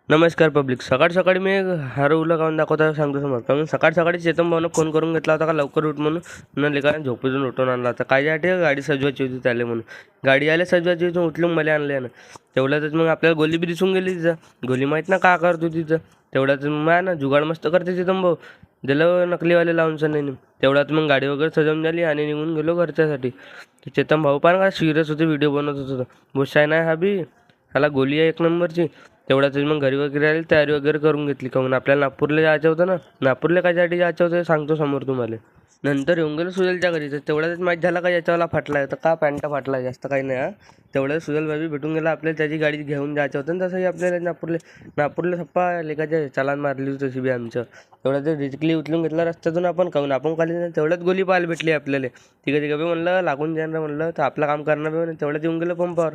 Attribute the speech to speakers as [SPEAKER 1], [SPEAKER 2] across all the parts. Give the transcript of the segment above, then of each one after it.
[SPEAKER 1] नमस्कार पब्लिक. सकाळ सकाळी मी एक हरवलं काहून दाखवता सांगतो समोर. कारण सकाळ सकाळी चेतन भाऊनं फोन करून घेतला होता का लवकर उठ म्हणून. म्हणून लेका झोपेतून उठून आणला होता. कायच्यासाठी गाडी सजवायची होती त्याले म्हणून. गाडी आले सजवायची होती उचलून मला आणले ना. तेवढ्यातच मग आपल्याला गोली बी दिसून गेली तिथं. गोली माहीत ना का करतो तिथं. तेवढ्यात मग ना जुगाड मस्त करते चेतन भाऊ. दिलं नकलीवाले लावून सनी. तेवढ्यात मग गाडी वगैरे सजवून झाली आणि निघून गेलो घरच्यासाठी. चेतन भाऊ पण का सिरियस होते, व्हिडिओ बनवत होता. बुशाय नाही हा बी, ह्याला गोली आहे एक नंबरची. तेवढ्यातच मग घरी वगैरे आली, तयारी वगैरे करून घेतली. काहून आपल्याला नागपूरला जायचं होतं ना. नागपूरला कशासाठी जायचं होतं सांगतो समोर तुम्हाला. नंतर येऊन गेलो सुजलच्या घरी. तर तेवढ्यातच माहीत झाला का याच्यावाला फाटला आहे. तर का पॅन्टा फाटला, जास्त काही नाही हा. तेवढ्यात सुजल भाई भेटून गेला आपल्याला. त्याची गाडी घेऊन जायचं होतं ना. तसंही आपल्याला नागपूरला सप्पा लेकाच्या चालान मारली होती तशी बी आमचं. तेवढ्यात रिस्कली उचलून घेतला रस्त्यातून आपण खाली नाही. तेवढ्यात गोली पाहायला भेटली आपल्याला. तिघं बी म्हणलं लागून जाणार म्हणलं, तर आपलं काम करणार बी म्हणून तेवढ्यात येऊन गेलं पंपावर.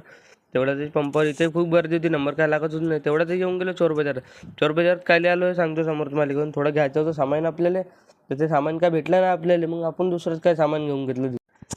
[SPEAKER 1] तेवढ्यातच पंपावर इथे खूप गर्दी होती, नंबर काय लागतच नाही. तेवढ्यातच येऊन गेलो चोर बाजारात. चोर बाजारात काय आलो आहे सांगतो समोर तुम्हाला. घेऊन थोडं घ्यायचं होतं सामान आपल्याला. तर ते सामान काय भेटलं ना आपल्याला. मग आपण दुसरंच काय सामान घेऊन घेतलं.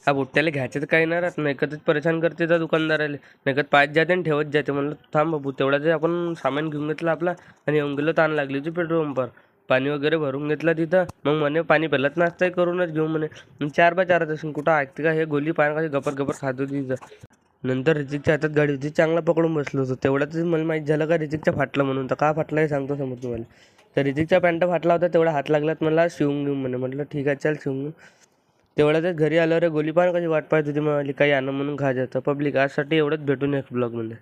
[SPEAKER 1] हा बुट्ट्याला घ्यायचं तर काही नाही राहत. नाहीकतच परेशान करते त्या दुकानदाराला. नाहीकत पाच जाते आणि ठेवत जाते. म्हणलं थांब बाबू. तेवढ्याच आपण सामान घेऊन घेतलं आपला आणि येऊन गेलो. ताण लागली होती पेट्रोल पंपावर. पाणी वगैरे भरून घेतलं तिथं. मग म्हणे पाणी पेलत नसतंय करूनच घेऊ म्हणे. 4x4 असून कुठं ऐकते का हे. गोली पाणी कशी गपर गपर खात होती तिथं. नंतर ऋतिकच्या हातात गाडी होती, चांगला पकडून बसलो होतो. तेवढ्यातच मला माहीत झालं का ऋतिकचा फाटलं म्हणून. तर का फाटला हे सांगतो समोर तुम्हाला. तर ऋतिकचा पॅन्ट फाटला होता, तेवढा हात लागलात मला शिवून घेऊ म्हणे. म्हटलं ठीक आहे चल शिवून घेऊ. तेवढ्यातच घरी आल्यावर गोली पान कशी वाट पाहत होती मला काही आणं म्हणून खायचं. तर पब्लिक आजसाठी एवढंच, भेटून नेक्स्ट ब्लॉगमध्ये.